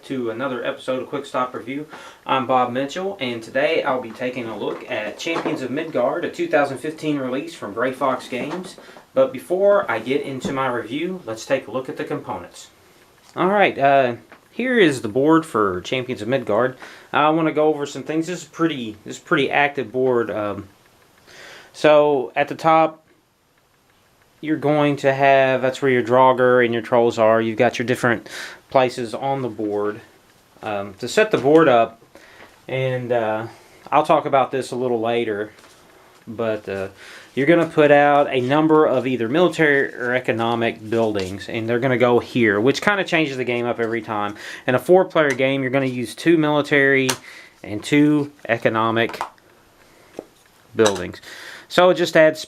to another episode of Quick Stop Review. I'm Bob Mitchell, and today I'll be taking a look at Champions of Midgard, a 2015 release from Gray Fox Games. But before I get into my review, let's take a look at the components. Alright, here is the board for Champions of Midgard. I want to go over some things. This is pretty active board. So at the top, you're going to have, that's where your Draugr and your trolls are. You've got your different places on the board. To set the board up, and I'll talk about this a little later, but you're going to put out a number of either military or economic buildings, and they're going to go here, which kind of changes the game up every time. In a 4-player game, you're going to use 2 military and 2 economic buildings. So it just adds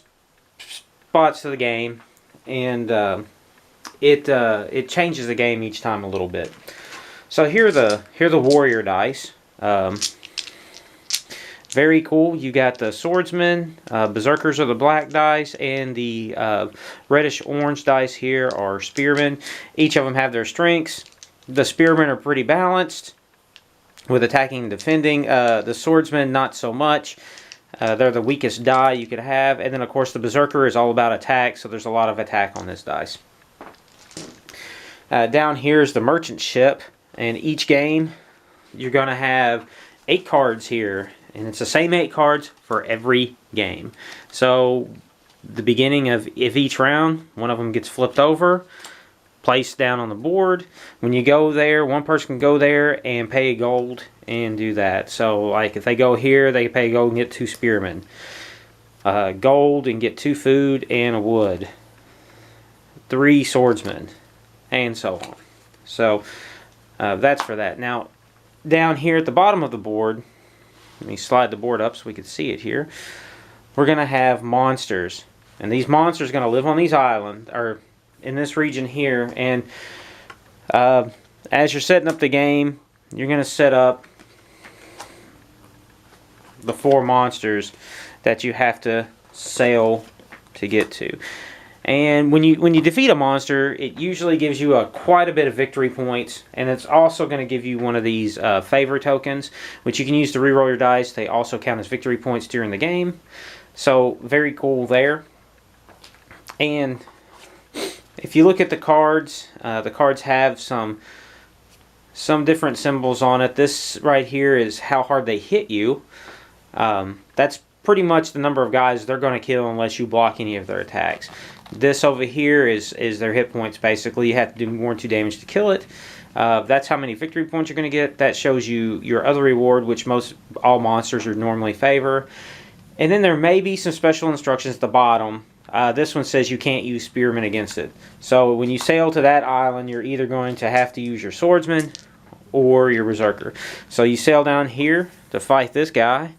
spots to the game, and it changes the game each time a little bit. So here are the warrior dice. Very cool. You got the swordsmen, berserkers are the black dice, and the reddish orange dice here are spearmen. Each of them have their strengths. The spearmen are pretty balanced with attacking and defending. The swordsmen not so much. They're the weakest die you could have. And then, of course, the Berserker is all about attack, so there's a lot of attack on this dice. Down here is the Merchant Ship. And each game, you're going to have 8 cards here. And it's the same 8 cards for every game. So, the beginning of each round, one of them gets flipped over, placed down on the board. When you go there, one person can go there and pay gold and do that. So, like, if they go here, they pay gold and get 2 spearmen. Gold and get 2 food and a wood. 3 swordsmen. And so on. So, that's for that. Now, down here at the bottom of the board, let me slide the board up so we can see it here. We're going to have monsters. And these monsters are going to live on these islands, or in this region here. And as you're setting up the game, you're going to set up the 4 monsters that you have to sail to get to. And when you defeat a monster, it usually gives you quite a bit of victory points, and it's also going to give you one of these favor tokens, which you can use to reroll your dice. They also count as victory points during the game. So very cool there. And if you look at the cards have some different symbols on it. This right here is how hard they hit you. That's pretty much the number of guys they're going to kill unless you block any of their attacks. This over here is their hit points, basically. You have to do more than 2 damage to kill it. That's how many victory points you're going to get. That shows you your other reward, which all monsters are normally favor. And then there may be some special instructions at the bottom. This one says you can't use spearmen against it. So when you sail to that island, you're either going to have to use your swordsman or your berserker. So you sail down here to fight this guy.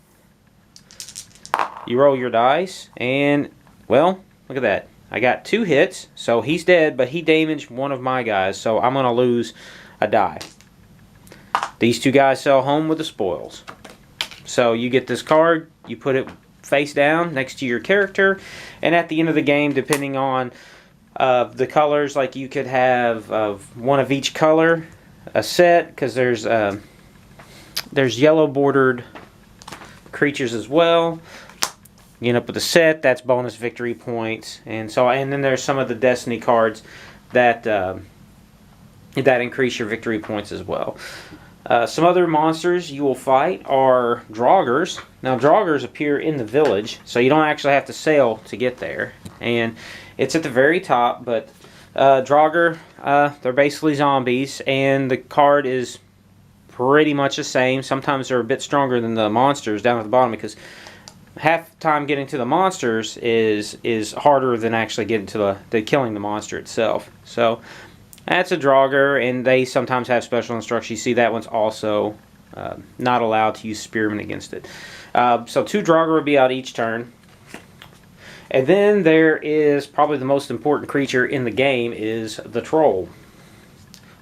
You roll your dice, and, well, look at that. I got 2 hits, so he's dead, but he damaged one of my guys, so I'm going to lose a die. These 2 guys sail home with the spoils. So you get this card, you put it face down next to your character, and at the end of the game, depending on the colors, like you could have one of each color, a set, because there's yellow bordered creatures as well. You end up with a set, that's bonus victory points, and then there's some of the Destiny cards that increase your victory points as well. Some other monsters you will fight are Draugrs. Now Draugrs appear in the village, so you don't actually have to sail to get there, and it's at the very top. But Draugr, they're basically zombies, and the card is pretty much the same. Sometimes they're a bit stronger than the monsters down at the bottom, because half the time getting to the monsters is harder than actually getting to the killing the monster itself. So that's a Draugr, and they sometimes have special instructions. You see that one's also not allowed to use spearmen against it. So 2 Draugr will be out each turn. And then there is probably the most important creature in the game is the troll.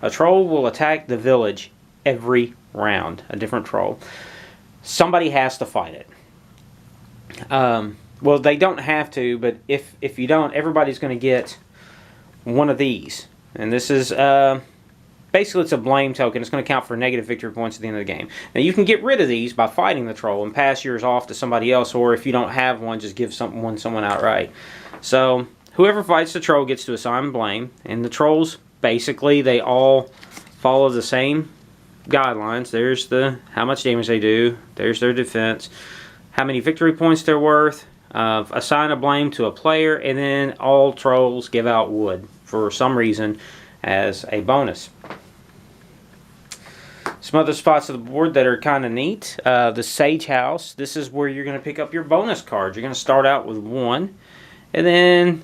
A troll will attack the village every round, a different troll. Somebody has to fight it. Well, they don't have to, but if you don't, everybody's going to get one of these. And this is basically it's a blame token. It's going to count for negative victory points at the end of the game. Now you can get rid of these by fighting the troll and pass yours off to somebody else, or if you don't have one, just give someone outright. So whoever fights the troll gets to assign blame, and the trolls, basically, they all follow the same guidelines. There's how much damage they do, there's their defense, how many victory points they're worth, assign a blame to a player, and then all trolls give out wood for some reason as a bonus. Some other spots of the board that are kind of neat. The Sage House. This is where you're going to pick up your bonus cards. You're going to start out with 1, and then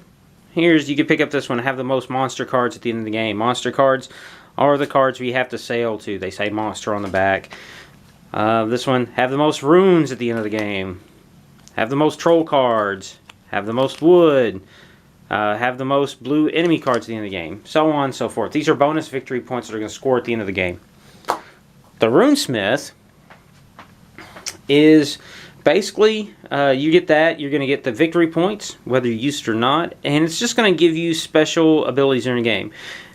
you can pick up this one, have the most monster cards at the end of the game. Monster cards are the cards we have to sail to. They say monster on the back. This one, have the most runes at the end of the game. Have the most troll cards. Have the most wood. Have the most blue enemy cards at the end of the game. So on and so forth. These are bonus victory points that are going to score at the end of the game. The Runesmith is basically, you get that, you're going to get the victory points, whether you use it or not, and it's just going to give you special abilities during the game.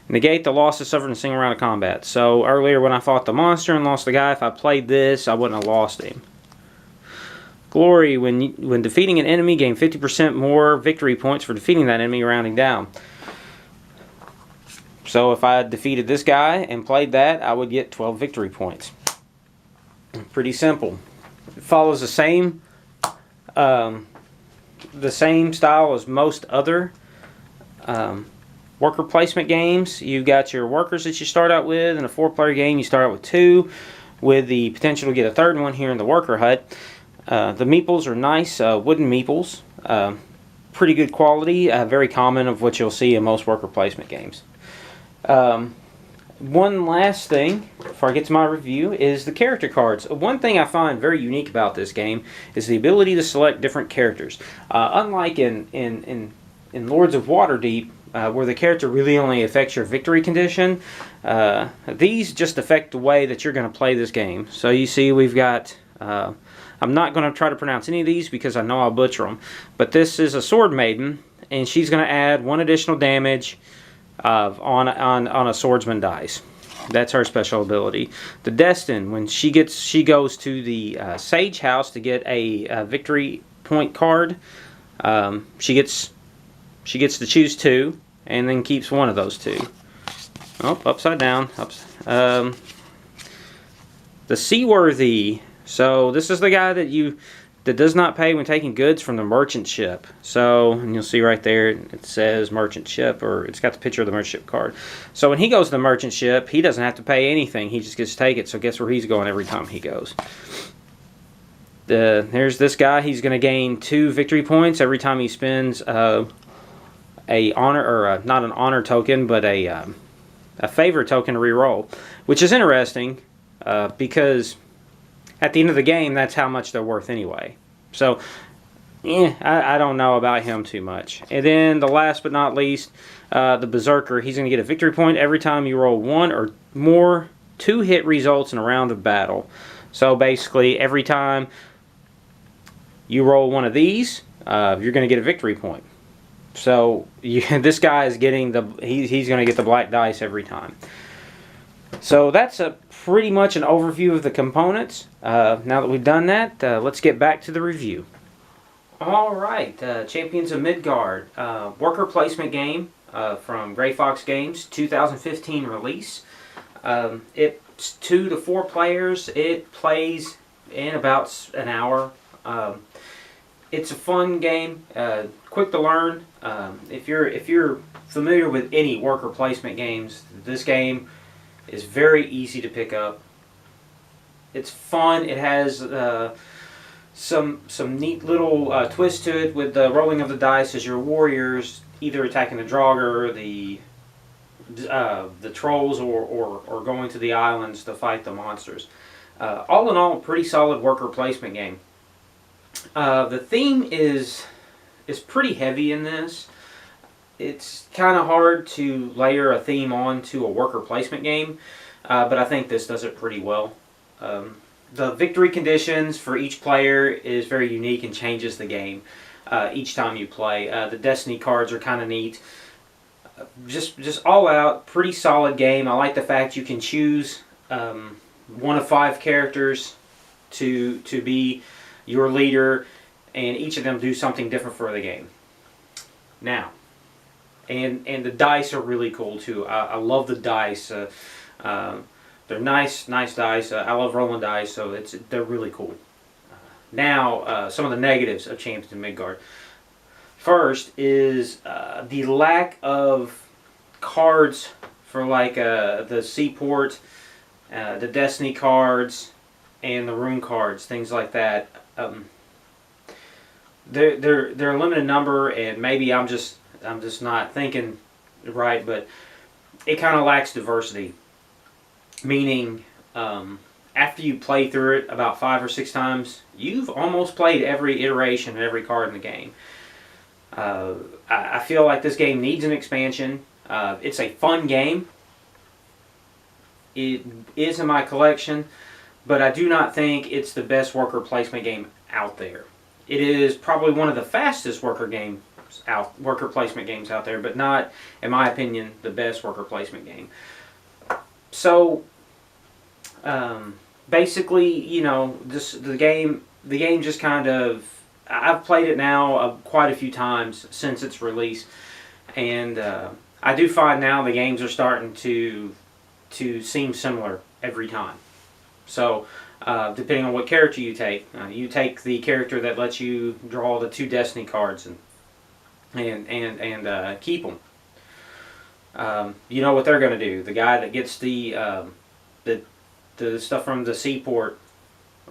Negate the losses suffered in a single round of combat. So earlier when I fought the monster and lost the guy, if I played this, I wouldn't have lost him. Glory, when defeating an enemy, gain 50% more victory points for defeating that enemy, rounding down. So if I defeated this guy and played that, I would get 12 victory points. Pretty simple. It follows the same style as most other worker placement games. You've got your workers that you start out with. In a 4-player game, you start out with 2, with the potential to get a third one here in the worker hut. The meeples are nice wooden meeples. Pretty good quality, very common of what you'll see in most worker placement games. One last thing before I get to my review is the character cards. One thing I find very unique about this game is the ability to select different characters. Unlike in Lords of Waterdeep, where the character really only affects your victory condition, these just affect the way that you're going to play this game. So you see we've got, I'm not going to try to pronounce any of these because I know I'll butcher them, but this is a Sword Maiden, and she's going to add 1 additional damage on a swordsman dice. That's her special ability. The Destin, when she goes to the Sage House to get a victory point card, she gets to choose 2 and then keeps 1 of those 2. Oh, upside down. The Seaworthy. So this is the guy that does not pay when taking goods from the merchant ship. So, and you'll see right there, it says merchant ship, or it's got the picture of the merchant ship card. So when he goes to the merchant ship, he doesn't have to pay anything. He just gets to take it. So guess where he's going every time he goes. There's this guy. He's going to gain 2 victory points every time he spends not an honor token, but a favor token to reroll, which is interesting because at the end of the game, that's how much they're worth anyway. So, I don't know about him too much. And then the last but not least, the Berserker. He's going to get a victory point every time you roll 1 or more 2-hit results in a round of battle. So basically, every time you roll 1 of these, you're going to get a victory point. So this guy is getting he's going to get the black dice every time. So that's pretty much an overview of the components. Now that we've done that, let's get back to the review. Alright, Champions of Midgard, worker placement game from Gray Fox Games, 2015 release. It's 2 to 4 players. It plays in about an hour. It's a fun game, quick to learn. If you're familiar with any worker placement games, this game is very easy to pick up. It's fun. It has some neat little twist to it with the rolling of the dice as your warriors either attacking the Draugr, the trolls, or going to the islands to fight the monsters. All in all, pretty solid worker placement game. The theme is pretty heavy in this. It's kind of hard to layer a theme onto a worker placement game, but I think this does it pretty well. The victory conditions for each player is very unique and changes the game each time you play. The Destiny cards are kind of neat. just all out, pretty solid game. I like the fact you can choose one of 5 characters to be your leader, and each of them do something different for the game. Now, and the dice are really cool too. I love the dice. They're nice dice. I love rolling dice, so they're really cool. Now, some of the negatives of Champions of Midgard. First is the lack of cards for like the Seaport, the Destiny cards, and the Rune cards, things like that. They're a limited number, and maybe I'm just not thinking right, but it kind of lacks diversity. Meaning, after you play through it about 5 or 6 times, you've almost played every iteration and every card in the game. I feel like this game needs an expansion. It's a fun game. It is in my collection, but I do not think it's the best worker placement game out there. It is probably one of the fastest worker placement games out there, but not, in my opinion, the best worker placement game. So, basically, you know, the game just kind of, I've played it now quite a few times since its release, and I do find now the games are starting to seem similar every time. So, depending on what character you take the character that lets you draw the 2 Destiny cards and keep them. You know what they're going to do. The guy that gets the stuff from the Seaport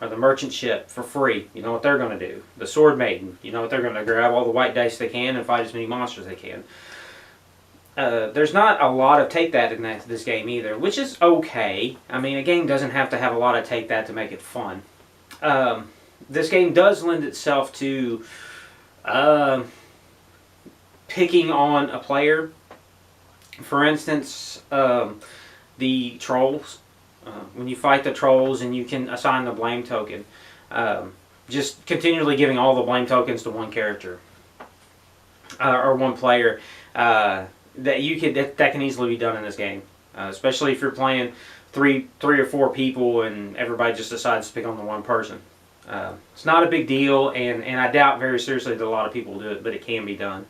or the merchant ship for free, you know what they're going to do. The Sword Maiden, you know what they're going to grab all the white dice they can and fight as many monsters they can. There's not a lot of take that in this game either, which is okay. I mean, a game doesn't have to have a lot of take that to make it fun. This game does lend itself to picking on a player. For instance, the trolls. When you fight the trolls and you can assign the blame token, just continually giving all the blame tokens to one character or one player, that can easily be done in this game, especially if you're playing three or 4 people and everybody just decides to pick on the one person. It's not a big deal, and I doubt very seriously that a lot of people do it, but it can be done.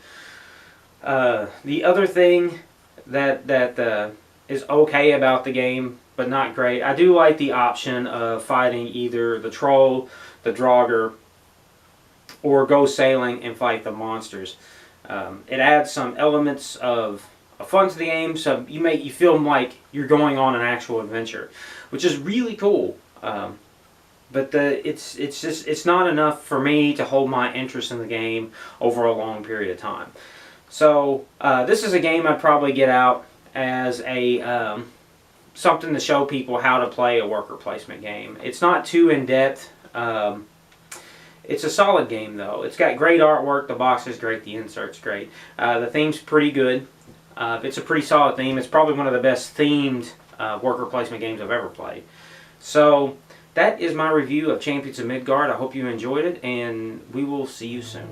The other thing that is okay about the game, but not great, I do like the option of fighting either the troll, the Draugr, or go sailing and fight the monsters. It adds some elements of fun to the game, so you feel like you're going on an actual adventure, which is really cool. But it's not enough for me to hold my interest in the game over a long period of time. So this is a game I'd probably get out as a something to show people how to play a worker placement game. It's not too in-depth. It's a solid game though. It's got great artwork, the box is great, the insert's great. The theme's pretty good. It's a pretty solid theme. It's probably one of the best themed worker placement games I've ever played. So that is my review of Champions of Midgard. I hope you enjoyed it, and we will see you soon.